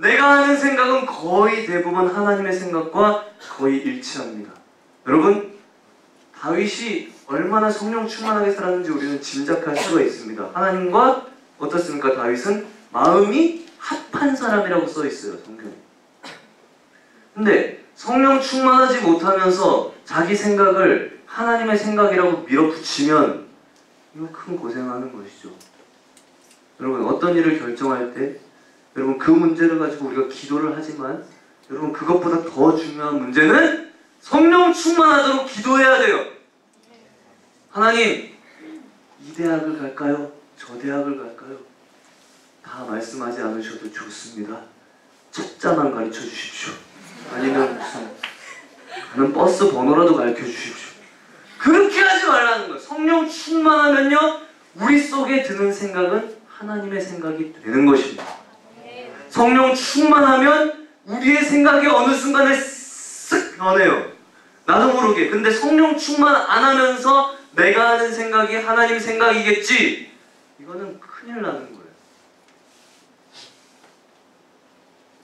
내가 하는 생각은 거의 대부분 하나님의 생각과 거의 일치합니다. 여러분, 다윗이 얼마나 성령 충만하게 살았는지 우리는 짐작할 수가 있습니다. 하나님과 어떻습니까? 다윗은 마음이 합한 사람이라고 써 있어요, 성경에. 근데 성령 충만하지 못하면서 자기 생각을 하나님의 생각이라고 밀어붙이면 이거 큰 고생하는 것이죠. 여러분, 어떤 일을 결정할 때 여러분 그 문제를 가지고 우리가 기도를 하지만 여러분 그것보다 더 중요한 문제는 성령 충만하도록 기도해야 돼요. 하나님, 이 대학을 갈까요? 저 대학을 갈까요? 다 말씀하지 않으셔도 좋습니다. 첫 자만 가르쳐 주십시오. 아니면 무슨 가는 버스 번호라도 가르쳐 주십시오. 그렇게 하지 말라는 거예요. 성령 충만하면요, 우리 속에 드는 생각은 하나님의 생각이 되는 것입니다. 성령 충만하면 우리의 생각이 어느 순간에 쓱 변해요. 나도 모르게. 근데 성령 충만 안 하면서 내가 하는 생각이 하나님 생각이겠지, 이거는 큰일 나는 거예요.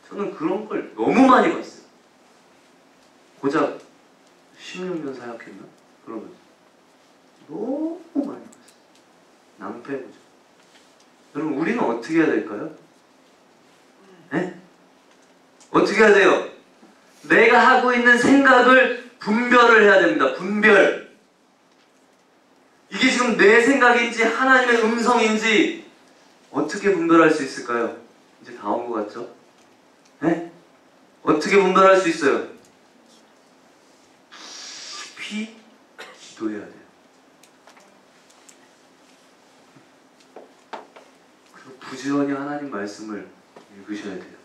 저는 그런 걸 너무 많이 봤어요. 고작 16년 사역했나? 그러면서 너무 많이 봤어요. 낭패보죠. 여러분, 우리는 어떻게 해야 될까요? 네? 어떻게 해야 돼요? 내가 하고 있는 생각을 분별을 해야 됩니다. 분별. 이게 지금 내 생각인지 하나님의 음성인지 어떻게 분별할 수 있을까요? 이제 다 온 것 같죠? 네? 어떻게 분별할 수 있어요? 깊이 기도해야 돼요. 그리고 부지런히 하나님 말씀을 읽으셔야 돼요.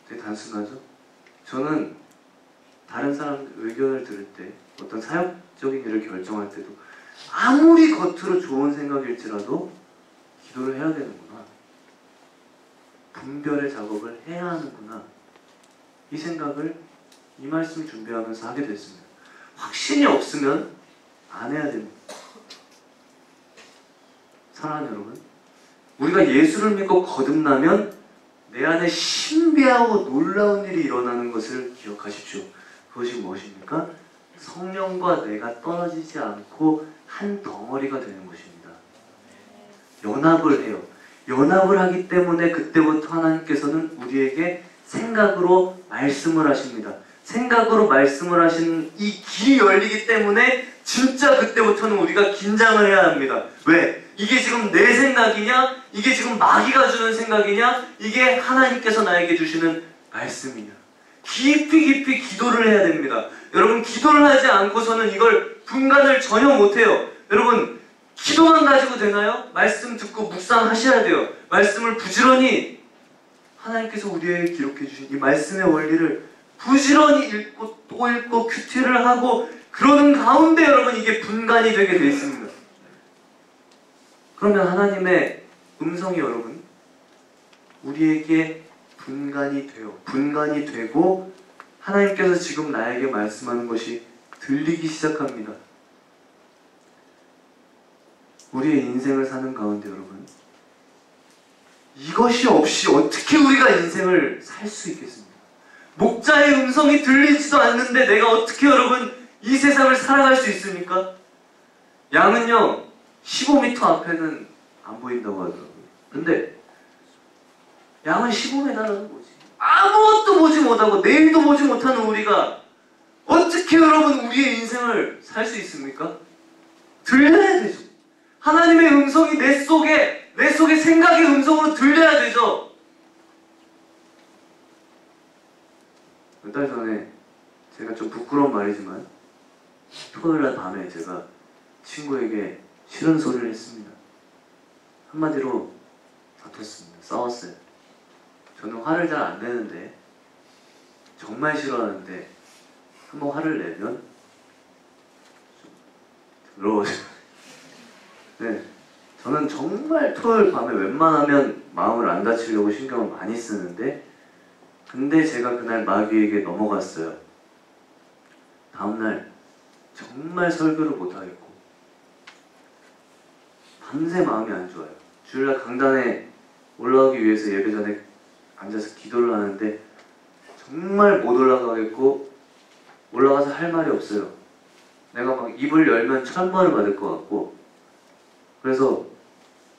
되게 단순하죠? 저는 다른 사람 의견을 들을 때, 어떤 사역적인 일을 결정할 때도 아무리 겉으로 좋은 생각일지라도 기도를 해야 되는구나, 분별의 작업을 해야 하는구나, 이 생각을 이 말씀을 준비하면서 하게 됐습니다. 확신이 없으면 안 해야 됩니다. 사랑하는 여러분, 우리가 예수를 믿고 거듭나면 내 안에 신비하고 놀라운 일이 일어나는 것을 기억하십시오. 그것이 무엇입니까? 성령과 내가 떨어지지 않고 한 덩어리가 되는 것입니다. 연합을 해요. 연합을 하기 때문에 그때부터 하나님께서는 우리에게 생각으로 말씀을 하십니다. 생각으로 말씀을 하시는 이 길이 열리기 때문에 진짜 그때부터는 우리가 긴장을 해야 합니다. 왜? 이게 지금 내 생각이냐? 이게 지금 마귀가 주는 생각이냐? 이게 하나님께서 나에게 주시는 말씀이냐? 깊이 깊이 기도를 해야 됩니다. 여러분, 기도를 하지 않고서는 이걸 분간을 전혀 못해요. 여러분, 기도만 가지고 되나요? 말씀 듣고 묵상하셔야 돼요. 말씀을 부지런히, 하나님께서 우리에게 기록해 주신 이 말씀의 원리를 부지런히 읽고 또 읽고 큐티를 하고 그러는 가운데 여러분, 이게 분간이 되게 되어 있습니다. 그러면 하나님의 음성이 여러분 우리에게 분간이 돼요. 분간이 되고 하나님께서 지금 나에게 말씀하는 것이 들리기 시작합니다. 우리의 인생을 사는 가운데 여러분, 이것이 없이 어떻게 우리가 인생을 살 수 있겠습니까? 목자의 음성이 들리지도 않는데 내가 어떻게 여러분 이 세상을 살아갈 수 있습니까? 양은요 15m 앞에는 안 보인다고 하더라고요. 근데 양은 15m라는 거지. 아무것도 보지 못하고 내일도 보지 못하는 우리가 어떻게 여러분 우리의 인생을 살 수 있습니까? 들려야 되죠. 하나님의 음성이 내 속에 생각의 음성으로 들려야 되죠. 몇 달 전에 제가 좀 부끄러운 말이지만 토요일날 밤에 제가 친구에게 싫은 소리를 했습니다. 한마디로 다퉜습니다. 싸웠어요. 저는 화를 잘 안 내는데 정말 싫어하는데 한번 화를 내면 좀 더러워져요. 네, 저는 정말 토요일 밤에 웬만하면 마음을 안 다치려고 신경을 많이 쓰는데 근데 제가 그날 마귀에게 넘어갔어요. 다음날 정말 설교를 못하겠고 밤새 마음이 안 좋아요. 주일날 강단에 올라오기 위해서 예배 전에 앉아서 기도를 하는데 정말 못 올라가겠고 올라가서 할 말이 없어요. 내가 막 입을 열면 천벌을 받을 것 같고, 그래서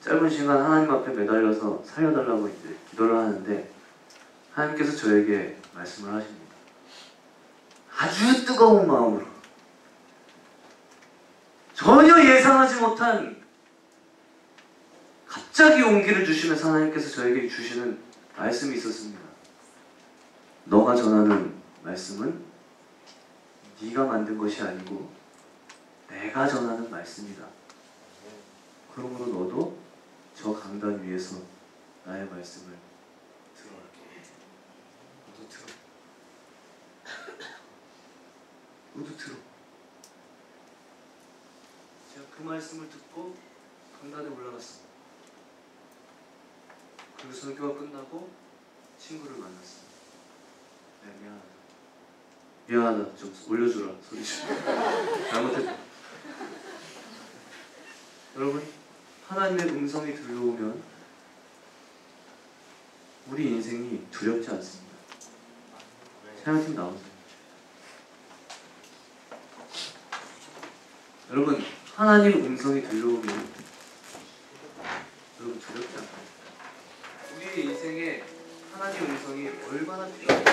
짧은 시간 하나님 앞에 매달려서 살려달라고 이제 기도를 하는데 하나님께서 저에게 말씀을 하십니다. 아주 뜨거운 마음으로 전혀 예상하지 못한 갑자기 용기를 주시면서 하나님께서 저에게 주시는 말씀이 있었습니다. 너가 전하는 말씀은 네가 만든 것이 아니고 내가 전하는 말씀이다. 그러므로 너도 저 강단 위에서 나의 말씀을 들어라. 너도 들어. 너도 들어. 제가 그 말씀을 듣고 강단에 올라갔습니다. 그리고 설교가 끝나고 친구를 만났습니다. 네, 미안하다. 좀 올려주라. 소리 좀. 잘못했다. 여러분, 하나님의 음성이 들려오면 우리 인생이 두렵지 않습니다. 사랑팀 나오세요. 여러분, 하나님 음성이 들려오면 여러분 두렵지 않아요. 우리의 인생에 하나님 음성이 얼마나 필요해요?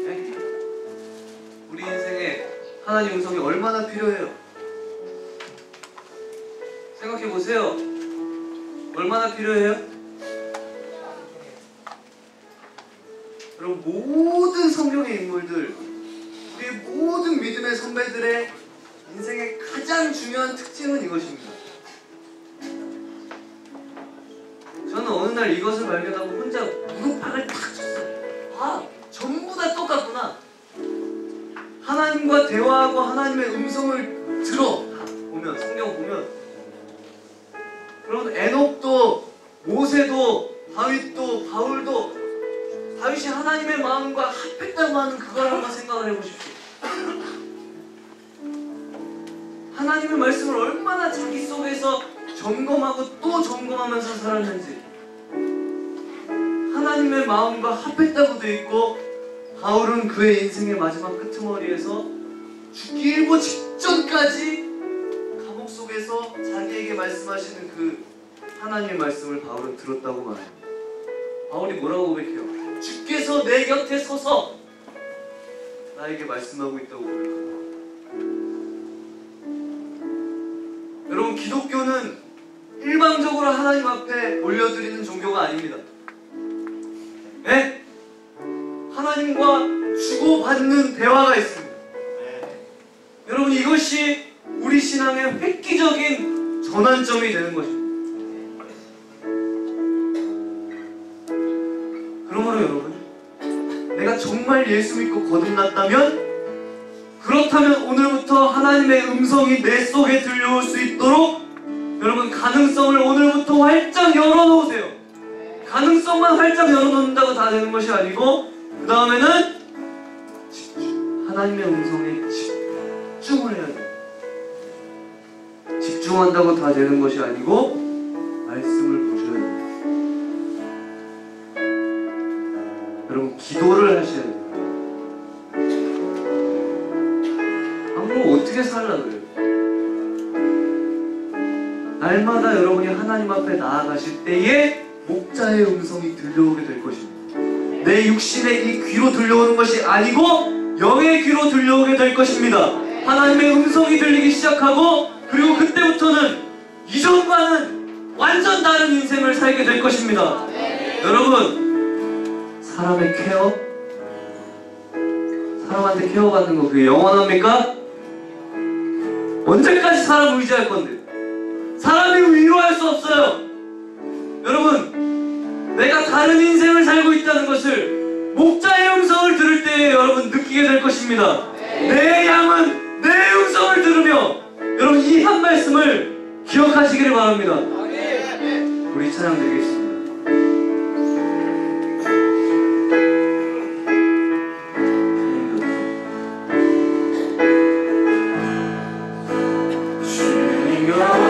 네? 우리 인생에 하나님 음성이 얼마나 필요해요? 생각해보세요. 얼마나 필요해요? 여러분, 모든 성경의 인물들, 우리 모든 믿음의 선배들의 인생의 가장 중요한 특징은 이것입니다. 저는 어느 날 이것을 발견하고 혼자 무릎팍을 탁 쳤어요. 아, 전부 다 똑같구나. 하나님과 대화하고 하나님의 음성을 들어보면, 성경 보면, 그럼 에녹도, 모세도, 다윗도, 바울도, 다윗이 하나님의 마음과 합했다고 하는 그걸 한번 생각을 해보십시오. 하나님의 말씀을 얼마나 자기 속에서 점검하고 또 점검하면서 살았는지, 하나님의 마음과 합했다고 되어 있고, 바울은 그의 인생의 마지막 끄트머리에서 죽기 일보 직전까지 감옥 속에서 자기에게 말씀하시는 그 하나님의 말씀을 바울은 들었다고 말합니다. 바울이 뭐라고 고백해요? 주께서 내 곁에 서서 나에게 말씀하고 있다고 고백합니다. 여러분, 기독교는 일방적으로 하나님 앞에 올려드리는 종교가 아닙니다. 네? 하나님과 주고받는 대화가 있습니다. 여러분, 이것이 우리 신앙의 획기적인 전환점이 되는 것입니다. 그러므로 여러분, 내가 정말 예수 믿고 거듭났다면, 그렇다면 오늘부터 하나님의 음성이 내 속에 들려올 수 있도록 여러분, 가능성을 오늘부터 활짝 열어놓으세요. 가능성만 활짝 열어놓는다고 다 되는 것이 아니고, 그 다음에는 하나님의 음성에 집중을 해야 돼요. 집중한다고 다 되는 것이 아니고 말씀을 보셔야 돼요. 여러분, 기도를 하셔야 돼요. 어떻게 살라 그래요? 날마다 여러분이 하나님 앞에 나아가실 때에 목자의 음성이 들려오게 될 것입니다. 내 육신의 이 귀로 들려오는 것이 아니고 영의 귀로 들려오게 될 것입니다. 하나님의 음성이 들리기 시작하고, 그리고 그때부터는 이전과는 완전 다른 인생을 살게 될 것입니다. 여러분, 사람의 케어, 사람한테 케어받는 거 그게 영원합니까? 언제까지 사람을 의지할 건데? 사람이 위로할 수 없어요. 여러분, 내가 다른 인생을 살고 있다는 것을 목자의 음성을 들을 때 여러분 느끼게 될 것입니다. 내 양은 내 음성을 들으며, 여러분 이 한 말씀을 기억하시기를 바랍니다. 우리 찬양 드리겠습니다. 주님 곁으로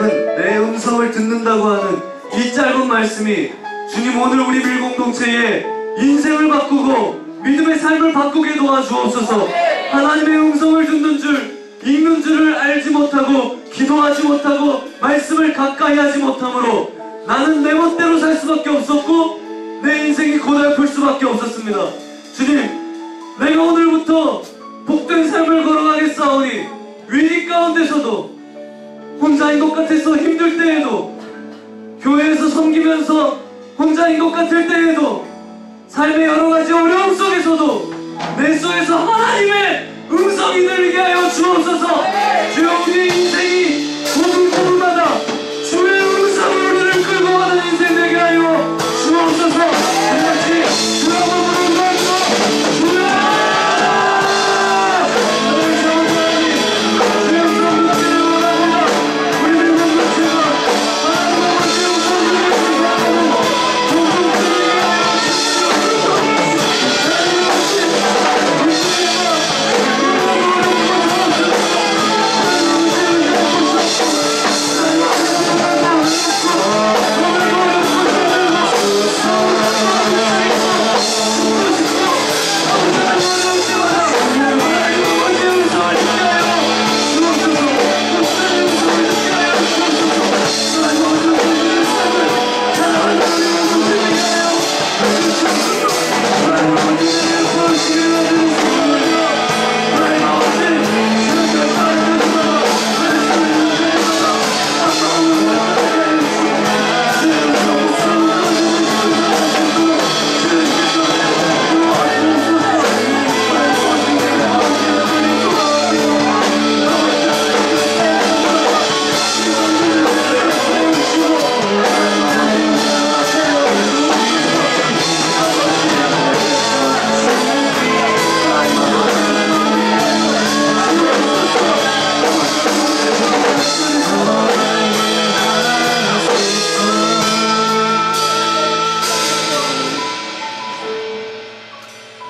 주님은 내 음성을 듣는다고 하는 이 짧은 말씀이 주님 오늘 우리 밀공동체의 인생을 바꾸고 믿음의 삶을 바꾸게 도와주옵소서. 하나님의 음성을 듣는 줄, 읽는 줄을 알지 못하고 기도하지 못하고 말씀을 가까이 하지 못함으로 나는 내 멋대로 살 수밖에 없었고 내 인생이 고달플 수밖에 없었습니다. 주님, 내가 오늘부터 복된 삶을 걸어가겠사오니 위기 가운데서도 혼자인 것 같아서 힘들 때에도 교회에서 섬기면서 혼자인 것 같을 때에도 삶의 여러가지 어려움 속에서도 내 속에서 하나님의 음성이 들리게 하여 주옵소서. 주여 우리의 인생이 고등고등마다 주의 음성으로 우리를 끌고 가는 인생 되게 하여 주옵소서. 같이 주여 부르는 것으로 주여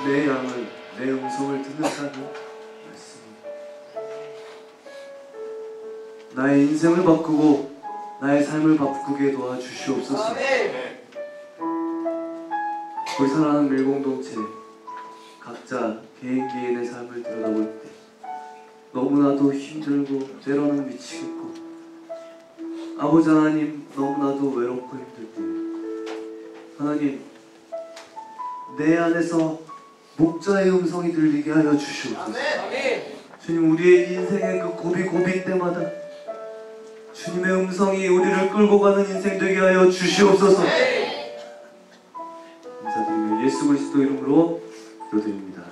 내 양은 내 음성을 듣는 자는 말씀입니다. 나의 인생을 바꾸고 나의 삶을 바꾸게 도와주시옵소서. 우리 사랑하는 밀공동체 각자 개인의 삶을 들여다볼 때 너무나도 힘들고 때로는 미치겠고 아버지 하나님 너무나도 외롭고 힘들 때 하나님 내 안에서 목자의 음성이 들리게 하여 주시옵소서. 주님 우리의 인생의 그 고비 때마다 주님의 음성이 우리를 끌고 가는 인생 되게 하여 주시옵소서. 감사드리며 예수 그리스도 이름으로 기도드립니다.